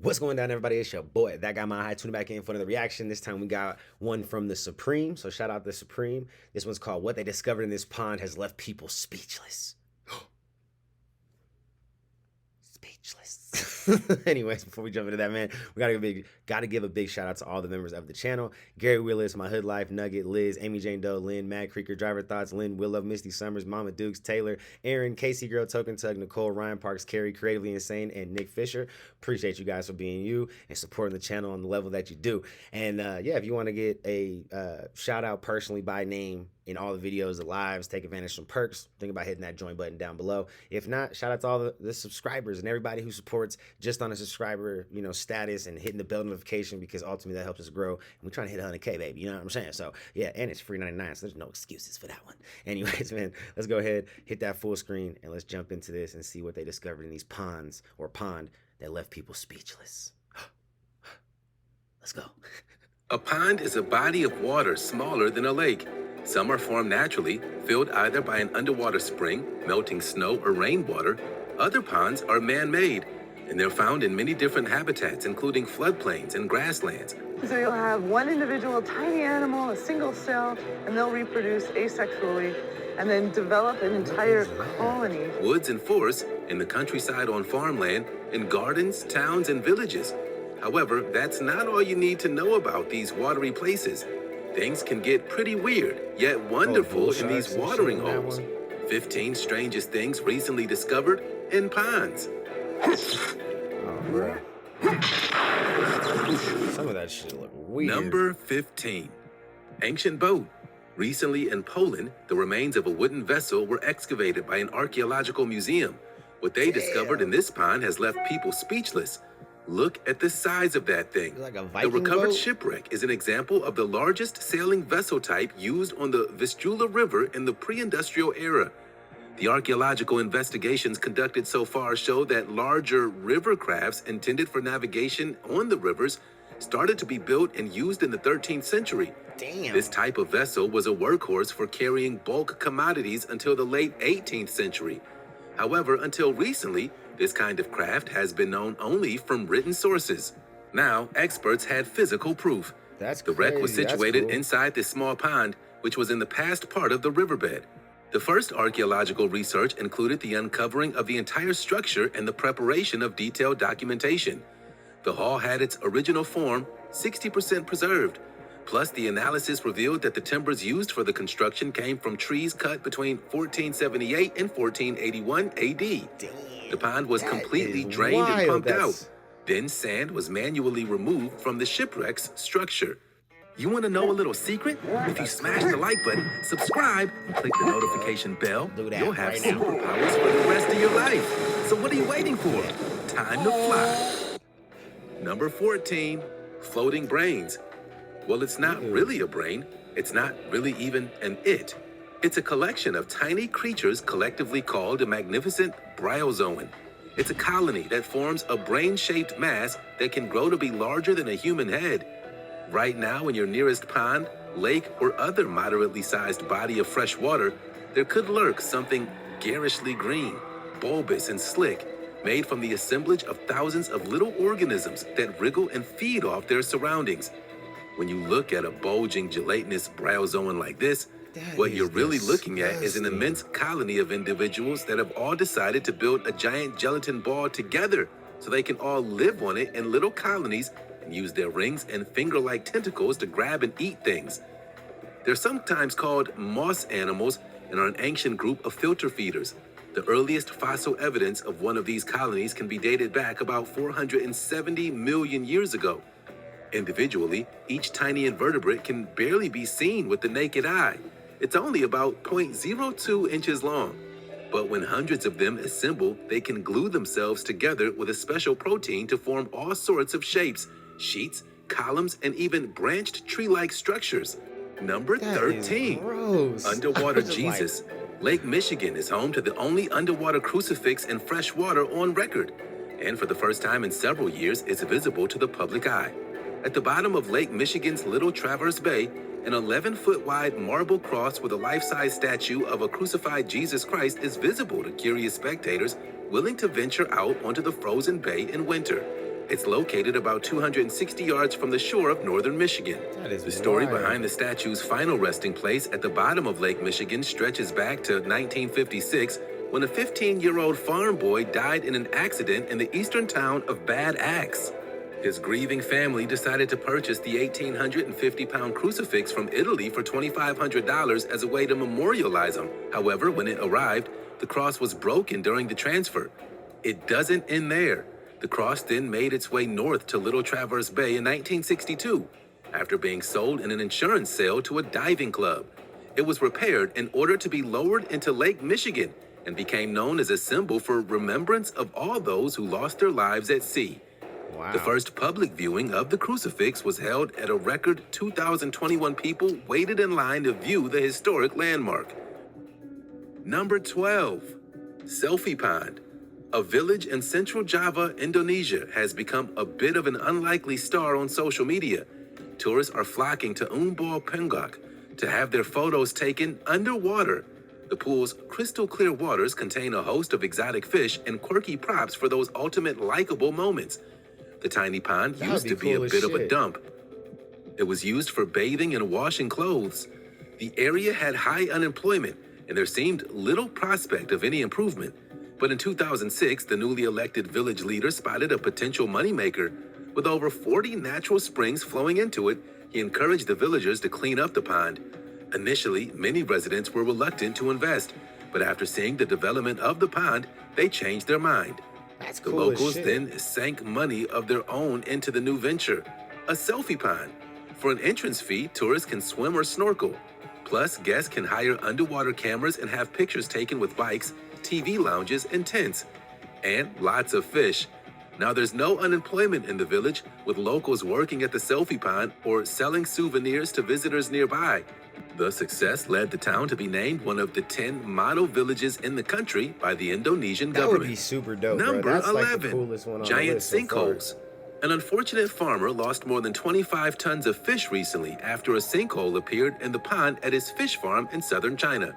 What's going down, everybody? It's your boy, That Guy Mile High, tuning back in for another reaction. This time we got one from the Supreme, so shout out the Supreme. This one's called What They Discovered in This Pond Has Left People Speechless. Speechless. Anyways, before we jump into that, man, we gotta give a big shout out to all the members of the channel. Gary Willis, My Hood Life, Nugget, Liz, Amy Jane Doe, Lynn, Matt Creeker, Driver Thoughts, Lynn, Willow, Misty Summers, Mama Dukes, Taylor, Aaron, Casey Girl, Token Tug, Nicole, Ryan Parks, Carrie, Creatively Insane, and Nick Fisher. Appreciate you guys for being you and supporting the channel on the level that you do. And yeah, if you want to get a shout out personally by name in all the videos, the lives, take advantage of some perks, think about hitting that join button down below. If not, shout out to all the subscribers and everybody who supports just on a subscriber, status and hitting the bell notification, because ultimately that helps us grow. And we're trying to hit 100K, baby. You know what I'm saying? So yeah, and it's free 99, so there's no excuses for that one. Anyways, man, let's go ahead, hit that full screen, and let's jump into this and see what they discovered in these ponds or pond that left people speechless. Let's go. A pond is a body of water smaller than a lake. Some are formed naturally, filled either by an underwater spring, melting snow, or rainwater. Other ponds are man-made, and they're found in many different habitats, including floodplains and grasslands. So you'll have one individual tiny animal, a single cell, and they'll reproduce asexually and then develop an entire colony. Woods and forests, in the countryside on farmland, in gardens, towns, and villages. However, that's not all you need to know about these watery places. Things can get pretty weird, yet wonderful in these watering holes. 15 strangest things recently discovered in ponds. Oh, bro. Some of that shit look weird. Number 15. Ancient boat. Recently in Poland, the remains of a wooden vessel were excavated by an archaeological museum. What they discovered in this pond has left people speechless. Look at the size of that thing. Like a the Viking Recovered boat? Shipwreck is an example of the largest sailing vessel type used on the Vistula River in the pre-industrial era. The archaeological investigations conducted so far show that larger river crafts intended for navigation on the rivers started to be built and used in the 13th century. Damn. This type of vessel was a workhorse for carrying bulk commodities until the late 18th century. However, until recently, this kind of craft has been known only from written sources. Now, experts had physical proof. The wreck was situated inside this small pond, which was in the past part of the riverbed. The first archaeological research included the uncovering of the entire structure and the preparation of detailed documentation. The hull had its original form, 60% preserved. Plus, the analysis revealed that the timbers used for the construction came from trees cut between 1478 and 1481 AD. Damn, the pond was completely drained and pumped out. Then sand was manually removed from the shipwreck's structure. You want to know a little secret? If you smash the like button, subscribe, and click the notification bell, you'll have superpowers for the rest of your life. So what are you waiting for? Time to fly. Number 14, floating brains. Well, it's not really a brain. It's not really even an it. It's a collection of tiny creatures collectively called a magnificent bryozoan. It's a colony that forms a brain-shaped mass that can grow to be larger than a human head. Right now, in your nearest pond, lake, or other moderately sized body of fresh water, there could lurk something garishly green, bulbous and slick, made from the assemblage of thousands of little organisms that wriggle and feed off their surroundings. When you look at a bulging gelatinous bryozoan like this, what you're really looking at is an immense colony of individuals that have all decided to build a giant gelatin ball together so they can all live on it in little colonies and use their rings and finger-like tentacles to grab and eat things. They're sometimes called moss animals and are an ancient group of filter feeders. The earliest fossil evidence of one of these colonies can be dated back about 470 million years ago. Individually, each tiny invertebrate can barely be seen with the naked eye. It's only about 0.02 inches long. But when hundreds of them assemble, they can glue themselves together with a special protein to form all sorts of shapes, sheets, columns, and even branched tree-like structures. Number 13, underwater Jesus. Lake Michigan is home to the only underwater crucifix in fresh water on record. And for the first time in several years, it's visible to the public eye. At the bottom of Lake Michigan's Little Traverse Bay, an 11-foot wide marble cross with a life-size statue of a crucified Jesus Christ is visible to curious spectators willing to venture out onto the frozen bay in winter. It's located about 260 yards from the shore of northern Michigan. That is The story wild. behind the statue's final resting place at the bottom of Lake Michigan stretches back to 1956, when a 15-year-old farm boy died in an accident in the eastern town of Bad Axe. His grieving family decided to purchase the 1,850-pound crucifix from Italy for $2,500 as a way to memorialize him. However, when it arrived, the cross was broken during the transfer. It doesn't end there. The cross then made its way north to Little Traverse Bay in 1962, after being sold in an insurance sale to a diving club. It was repaired in order to be lowered into Lake Michigan and became known as a symbol for remembrance of all those who lost their lives at sea. Wow. The first public viewing of the crucifix was held at a record 2,021 people waited in line to view the historic landmark. Number 12, Selfie Pond. A village in central Java, Indonesia, has become a bit of an unlikely star on social media. Tourists are flocking to Umbul Penggak to have their photos taken underwater. The pool's crystal clear waters contain a host of exotic fish and quirky props for those ultimate likable moments. The tiny pond That used would to be be cool a as bit of a shit. dump. It was used for bathing and washing clothes. The area had high unemployment, and there seemed little prospect of any improvement. But in 2006, the newly elected village leader spotted a potential moneymaker. With over 40 natural springs flowing into it, he encouraged the villagers to clean up the pond. Initially, many residents were reluctant to invest, but after seeing the development of the pond, they changed their mind. That's The cool as locals shit. then sank money of their own into the new venture, a selfie pond. For an entrance fee, tourists can swim or snorkel. Plus, guests can hire underwater cameras and have pictures taken with bikes, TV lounges, and tents. And lots of fish. Now there's no unemployment in the village, with locals working at the selfie pond or selling souvenirs to visitors nearby. The success led the town to be named one of the 10 model villages in the country by the Indonesian That government. would be super dope, bro. Number That's 11, like the coolest one on Giant the list so far. Sinkholes. An unfortunate farmer lost more than 25 tons of fish recently after a sinkhole appeared in the pond at his fish farm in southern China.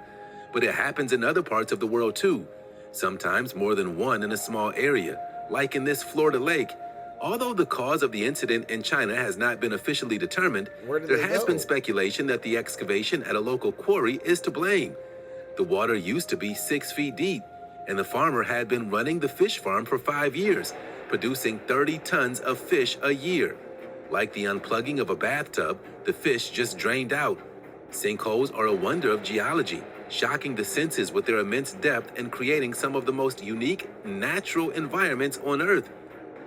But it happens in other parts of the world too, sometimes more than one in a small area, like in this Florida lake. Although the cause of the incident in China has not been officially determined, Where did there they has go? been speculation that the excavation at a local quarry is to blame. The water used to be 6 feet deep, and the farmer had been running the fish farm for 5 years, producing 30 tons of fish a year. Like the unplugging of a bathtub, the fish just drained out. Sinkholes are a wonder of geology, shocking the senses with their immense depth and creating some of the most unique natural environments on Earth.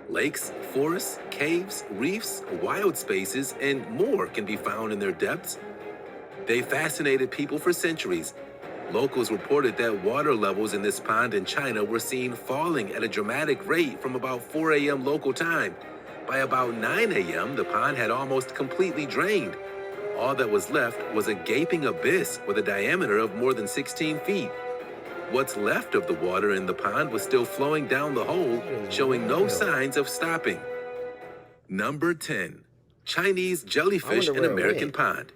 Lakes, forests, caves, reefs, wild spaces, and more can be found in their depths. They fascinated people for centuries. Locals reported that water levels in this pond in China were seen falling at a dramatic rate from about 4 a.m. local time. By about 9 a.m., the pond had almost completely drained. All that was left was a gaping abyss with a diameter of more than 16 feet. What's left of the water in the pond was still flowing down the hole, showing no signs of stopping. Number 10, Chinese jellyfish I wonder in where it American went. pond.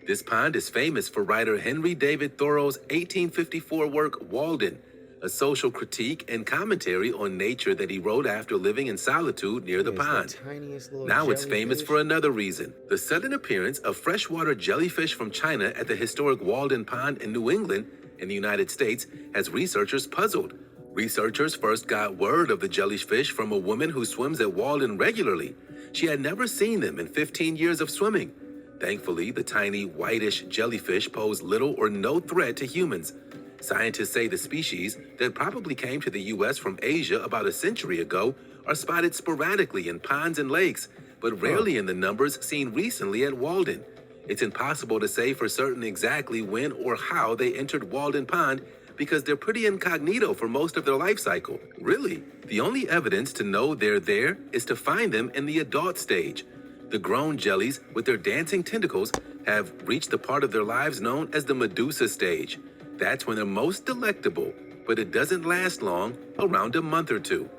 This pond is famous for writer Henry David Thoreau's 1854 work Walden, a social critique and commentary on nature that he wrote after living in solitude near the It's pond. tiniest little Now it's famous jellyfish. for another reason. The sudden appearance of freshwater jellyfish from China at the historic Walden Pond in New England in the United States has researchers puzzled. Researchers first got word of the jellyfish from a woman who swims at Walden regularly. She had never seen them in 15 years of swimming. Thankfully, the tiny whitish jellyfish pose little or no threat to humans. Scientists say the species, that probably came to the U.S. from Asia about a century ago, are spotted sporadically in ponds and lakes, but rarely in the numbers seen recently at Walden. It's impossible to say for certain exactly when or how they entered Walden Pond because they're pretty incognito for most of their life cycle. Really, the only evidence to know they're there is to find them in the adult stage. The grown jellies, with their dancing tentacles, have reached the part of their lives known as the Medusa stage. That's when they're most delectable, but it doesn't last long, around a month or two.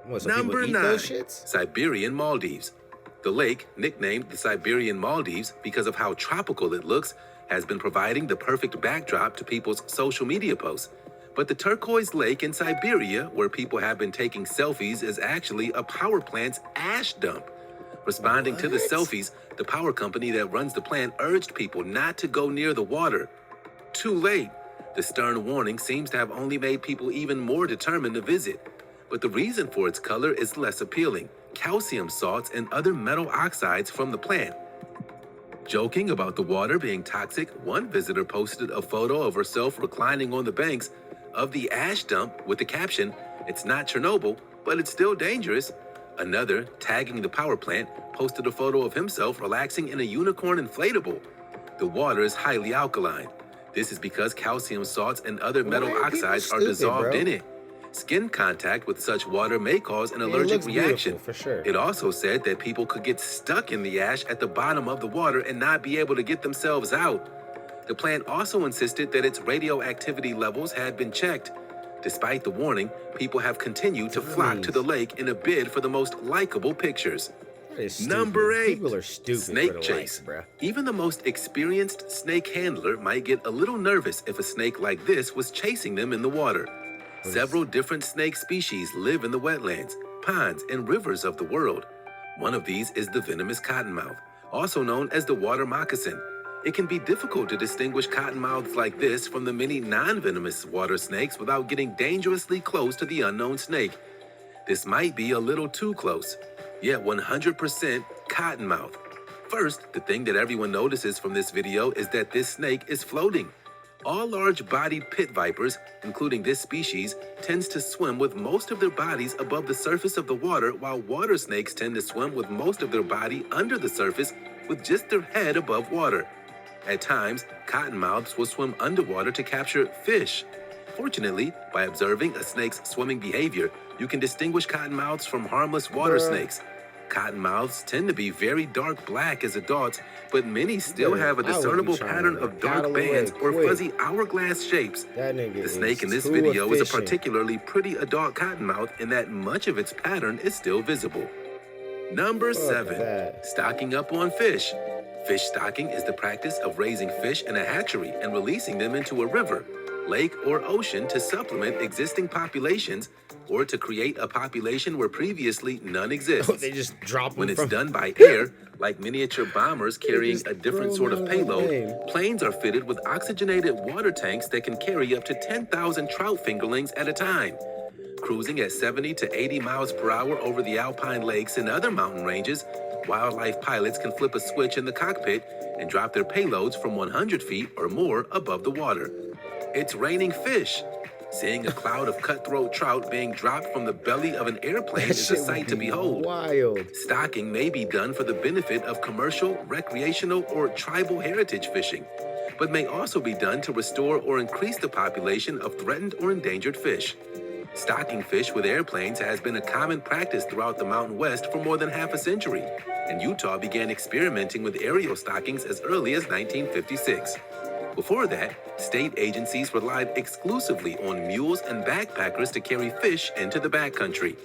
What, so people Number eat 9, those shits? Siberian Maldives. The lake, nicknamed the Siberian Maldives because of how tropical it looks, has been providing the perfect backdrop to people's social media posts. But the turquoise lake in Siberia, where people have been taking selfies, is actually a power plant's ash dump. Responding to the selfies, the power company that runs the plant urged people not to go near the water. Too late. The stern warning seems to have only made people even more determined to visit. But the reason for its color is less appealing: calcium salts and other metal oxides from the plant. Joking about the water being toxic, one visitor posted a photo of herself reclining on the banks of the ash dump with the caption, "It's not Chernobyl, but it's still dangerous." Another, tagging the power plant, posted a photo of himself relaxing in a unicorn inflatable. The water is highly alkaline. This is because calcium salts and other metal oxides are dissolved in it. Skin contact with such water may cause an allergic reaction. For sure. It also said that people could get stuck in the ash at the bottom of the water and not be able to get themselves out. The plant also insisted that its radioactivity levels had been checked. Despite the warning, people have continued to flock to the lake in a bid for the most likable pictures. Number 8, People are stupid. snake chase. Bro. Even the most experienced snake handler might get a little nervous if a snake like this was chasing them in the water. Several different snake species live in the wetlands, ponds, and rivers of the world. One of these is the venomous cottonmouth, also known as the water moccasin. It can be difficult to distinguish cottonmouths like this from the many non-venomous water snakes without getting dangerously close to the unknown snake. This might be a little too close, yet 100% cottonmouth. First, the thing that everyone notices from this video is that this snake is floating. All large-bodied pit vipers, including this species, tends to swim with most of their bodies above the surface of the water, while water snakes tend to swim with most of their body under the surface with just their head above water. At times, cottonmouths will swim underwater to capture fish. Fortunately, by observing a snake's swimming behavior, you can distinguish cottonmouths from harmless water snakes. Cottonmouths tend to be very dark black as adults, but many still have a discernible pattern of dark bands or fuzzy hourglass shapes. The snake in this video is a particularly pretty adult cottonmouth in that much of its pattern is still visible. Number 7, stocking up on fish. Fish stocking is the practice of raising fish in a hatchery and releasing them into a river, lake, or ocean to supplement existing populations or to create a population where previously none exists. They just drop them when it's done by air, like miniature bombers carrying a different sort of payload, planes are fitted with oxygenated water tanks that can carry up to 10,000 trout fingerlings at a time. Cruising at 70 to 80 miles per hour over the alpine lakes and other mountain ranges, wildlife pilots can flip a switch in the cockpit and drop their payloads from 100 feet or more above the water. It's raining fish. Seeing a cloud of cutthroat trout being dropped from the belly of an airplane is a sight to behold. Wild. Stocking may be done for the benefit of commercial, recreational, or tribal heritage fishing, but may also be done to restore or increase the population of threatened or endangered fish. Stocking fish with airplanes has been a common practice throughout the Mountain West for more than half a century, and Utah began experimenting with aerial stockings as early as 1956. Before that, state agencies relied exclusively on mules and backpackers to carry fish into the backcountry.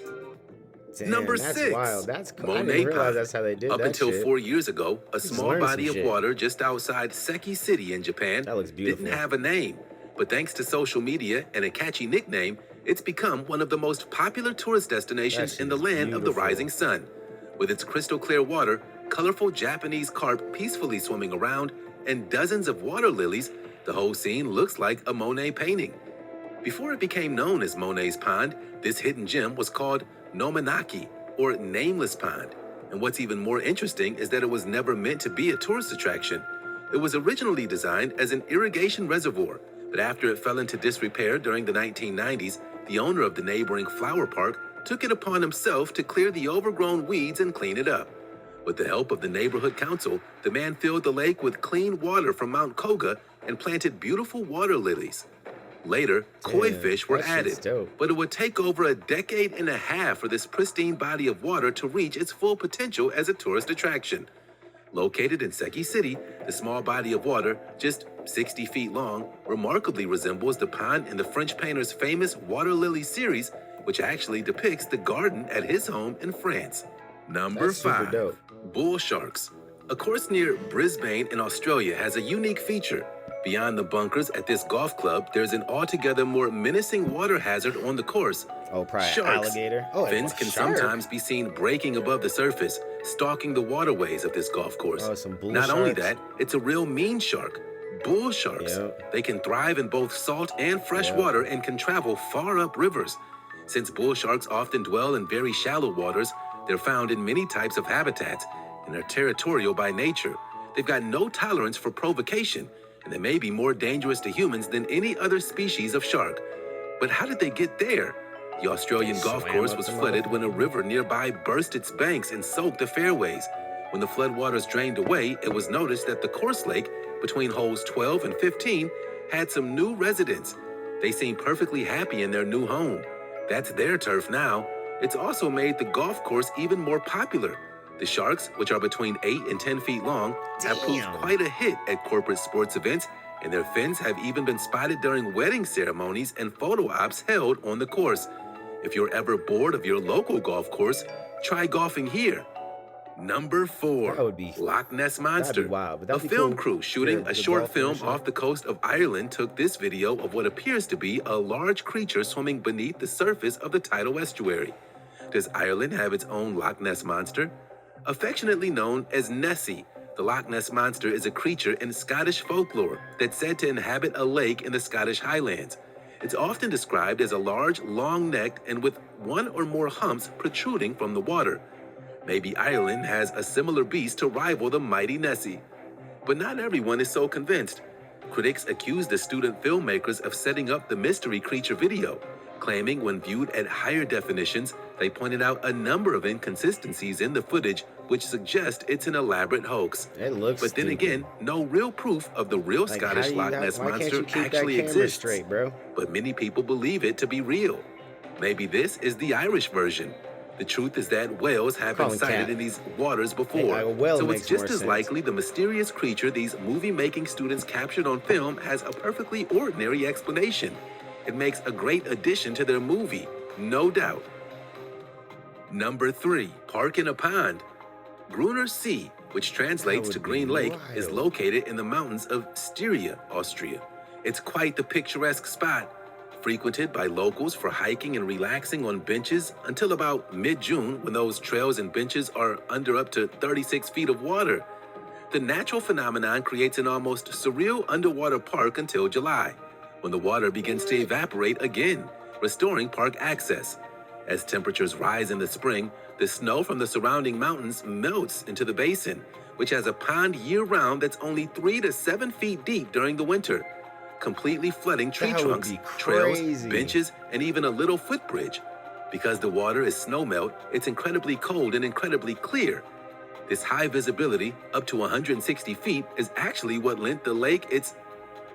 Number 6, wild. That's cool. I Monet didn't realize Pond. that's how they did Up that until shit. 4 years ago, a small learned body some of shit. water just outside Seki City in Japan That looks beautiful. didn't have a name. But thanks to social media and a catchy nickname, it's become one of the most popular tourist destinations in the land of the rising sun. With its crystal clear water, colorful Japanese carp peacefully swimming around, and dozens of water lilies, the whole scene looks like a Monet painting. Before it became known as Monet's Pond, this hidden gem was called Nomenaki, or Nameless Pond. And what's even more interesting is that it was never meant to be a tourist attraction. It was originally designed as an irrigation reservoir, but after it fell into disrepair during the 1990s, the owner of the neighboring flower park took it upon himself to clear the overgrown weeds and clean it up. With the help of the neighborhood council, the man filled the lake with clean water from Mount Koga and planted beautiful water lilies. Later, koi fish were that shit's added, dope. but it would take over a decade and a half for this pristine body of water to reach its full potential as a tourist attraction. Located in Seki City, the small body of water, just 60 feet long, remarkably resembles the pond in the French painter's famous Water Lily series, which actually depicts the garden at his home in France. Number That's super 5, dope. bull sharks. A course near Brisbane in Australia has a unique feature. Beyond the bunkers at this golf club, there's an altogether more menacing water hazard on the course. Oh, probably Sharks. alligator. Oh, Fins can sometimes be seen breaking above the surface, stalking the waterways of this golf course. Oh, some bull Not only sharks. that, it's a real mean shark. Bull sharks. Yep. They can thrive in both salt and fresh Yep. water and can travel far up rivers. Since bull sharks often dwell in very shallow waters, they're found in many types of habitats and are territorial by nature. They've got no tolerance for provocation, and they may be more dangerous to humans than any other species of shark. But how did they get there? The Australian golf Swam course up was the flooded when a river nearby burst its banks and soaked the fairways. When the floodwaters drained away, it was noticed that the course lake between holes 12 and 15 had some new residents. They seemed perfectly happy in their new home. That's their turf now. It's also made the golf course even more popular. The sharks, which are between 8 and 10 feet long, have proved Damn. quite a hit at corporate sports events, and their fins have even been spotted during wedding ceremonies and photo ops held on the course. If you're ever bored of your local golf course, try golfing here. Number 4, That would be- Loch Ness that'd Monster. be wild, but A that'd be film cool. crew shooting The a short golf film mission. off the coast of Ireland took this video of what appears to be a large creature swimming beneath the surface of the tidal estuary. Does Ireland have its own Loch Ness Monster? Affectionately known as Nessie, the Loch Ness Monster is a creature in Scottish folklore that's said to inhabit a lake in the Scottish Highlands. It's often described as a large, long-necked and with one or more humps protruding from the water. Maybe Ireland has a similar beast to rival the mighty Nessie. But not everyone is so convinced. Critics accused the student filmmakers of setting up the mystery creature video, claiming when viewed at higher definitions, they pointed out a number of inconsistencies in the footage which suggest it's an elaborate hoax. It looks But then stupid. again, no real proof of the real Like, Scottish how you Loch got- Ness why can't Monster you keep actually that camera exists. straight, bro? But many people believe it to be real. Maybe this is the Irish version. The truth is that whales have been Calling sighted cat. in these waters before. Hey, a whale so it's makes just more as sense. likely the mysterious creature these movie-making students captured on film has a perfectly ordinary explanation. It makes a great addition to their movie, no doubt. Number 3, Park in a Pond. Gruner See, which translates That to would Green be Lake, is wild. located in the mountains of Styria, Austria. It's quite the picturesque spot, frequented by locals for hiking and relaxing on benches until about mid-June, when those trails and benches are under up to 36 feet of water. The natural phenomenon creates an almost surreal underwater park until July, when the water begins to evaporate again, restoring park access. As temperatures rise in the spring, the snow from the surrounding mountains melts into the basin, which has a pond year-round that's only 3 to 7 feet deep during the winter, completely flooding tree That would trunks, be trails, crazy. benches, and even a little footbridge. Because the water is snowmelt, it's incredibly cold and incredibly clear. This high visibility, up to 160 feet, is actually what lent the lake its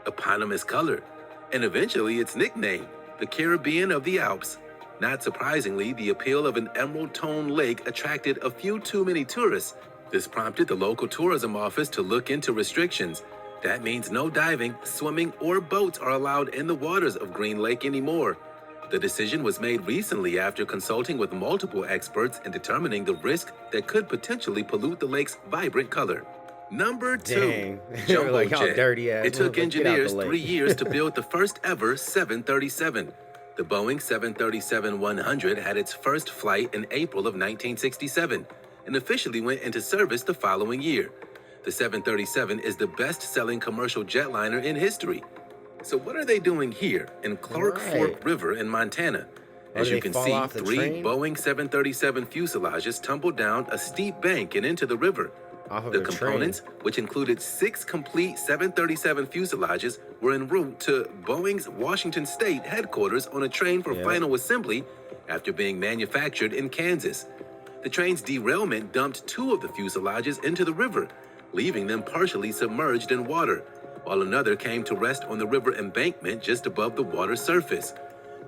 eponymous color, and eventually its nickname, the Caribbean of the Alps. Not surprisingly, the appeal of an emerald-toned lake attracted a few too many tourists. This prompted the local tourism office to look into restrictions. That means no diving, swimming, or boats are allowed in the waters of Green Lake anymore. The decision was made recently after consulting with multiple experts and determining the risk that could potentially pollute the lake's vibrant color. Number 2, Dang. They were Jumbo like, "Y'all Jet. dirty ass It took motherfuckers, get out the engineers lake." 3 years to build the first ever 737. The Boeing 737-100 had its first flight in April of 1967 and officially went into service the following year. The 737 is the best-selling commercial jetliner in history. So what are they doing here in Clark Right. Fork River in Montana? Oh, As did you they can fall see, off the 3 train? Boeing 737 fuselages tumbled down a steep bank and into the river. Off of The a train. components, which included 6 complete 737 fuselages, were en route to Boeing's Washington State headquarters on a train for Yeah. final assembly after being manufactured in Kansas. The train's derailment dumped 2 of the fuselages into the river, leaving them partially submerged in water, while another came to rest on the river embankment just above the water surface.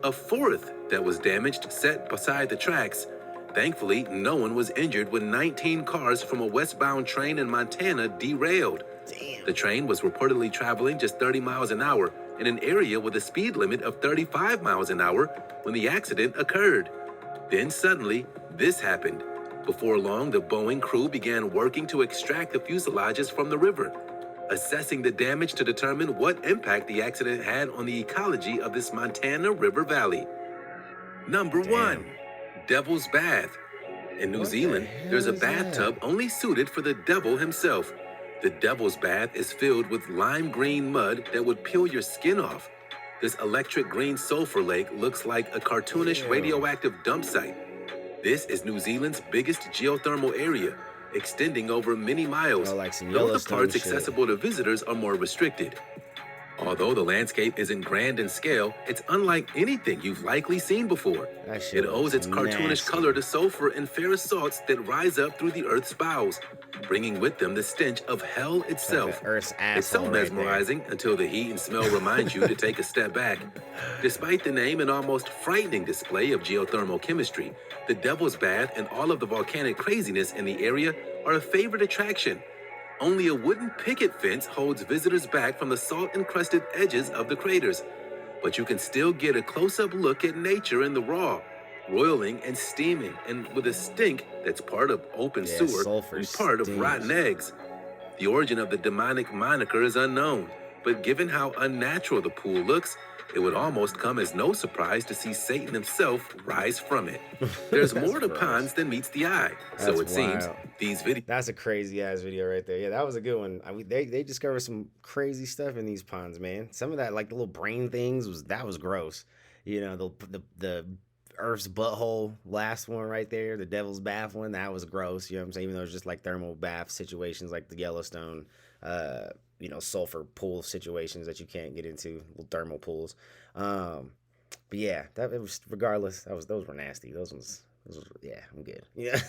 A 4th that was damaged sat beside the tracks. Thankfully, no one was injured when 19 cars from a westbound train in Montana derailed. Damn. The train was reportedly traveling just 30 miles an hour in an area with a speed limit of 35 miles an hour when the accident occurred. Then suddenly, this happened. Before long, the Boeing crew began working to extract the fuselages from the river. assessing the damage to determine what impact the accident had on the ecology of this Montana River Valley. Number 1, Devil's Bath. In New Zealand, there's a bathtub only suited for the devil himself. The Devil's Bath is filled with lime green mud that would peel your skin off. This electric green sulfur lake looks like a cartoonish radioactive dump site. This is New Zealand's biggest geothermal area, extending over many miles, though the parts accessible to visitors are more restricted. Although the landscape isn't grand in scale, it's unlike anything you've likely seen before. It owes its cartoonish color to sulfur and ferrous salts that rise up through the Earth's bowels, bringing with them the stench of hell itself. It's so mesmerizing until the heat and smell remind you to take a step back. Despite the name and almost frightening display of geothermal chemistry, the Devil's Bath and all of the volcanic craziness in the area are a favorite attraction. Only a wooden picket fence holds visitors back from the salt-encrusted edges of the craters. But you can still get a close-up look at nature in the raw, roiling and steaming, and with a stink that's part of open sewer and part of rotten eggs. The origin of the demonic moniker is unknown, but given how unnatural the pool looks, it would almost come as no surprise to see Satan himself rise from it. There's more to ponds than meets the eye, so it seems these videos. That's a crazy ass video right there. Yeah, that was a good one. I mean, they discovered some crazy stuff in these ponds, man. Some of that, like the little brain things, was gross. You know, the Earth's butthole last one right there, the Devil's Bath one, that was gross. You know what I'm saying? Even though it's just like thermal bath situations like the Yellowstone, you know, sulfur pool situations that you can't get into, little thermal pools. But yeah, that it was, regardless, those were nasty. Those ones, yeah, I'm good. Yeah.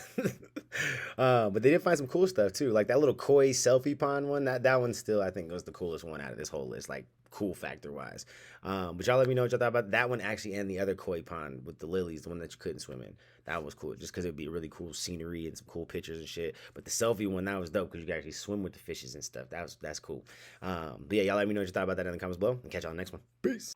But they did find some cool stuff too, like that little koi selfie pond one. That one still, I think, was the coolest one out of this whole list, like cool factor wise. But y'all let me know what y'all thought about that one actually, and the other koi pond with the lilies, the one that you couldn't swim in. That was cool, just because it'd be really cool scenery and some cool pictures and shit. But the selfie one, that was dope because you could actually swim with the fishes and stuff. That's cool. But yeah, y'all let me know what you thought about that in the comments below, and catch y'all on the next one. Peace.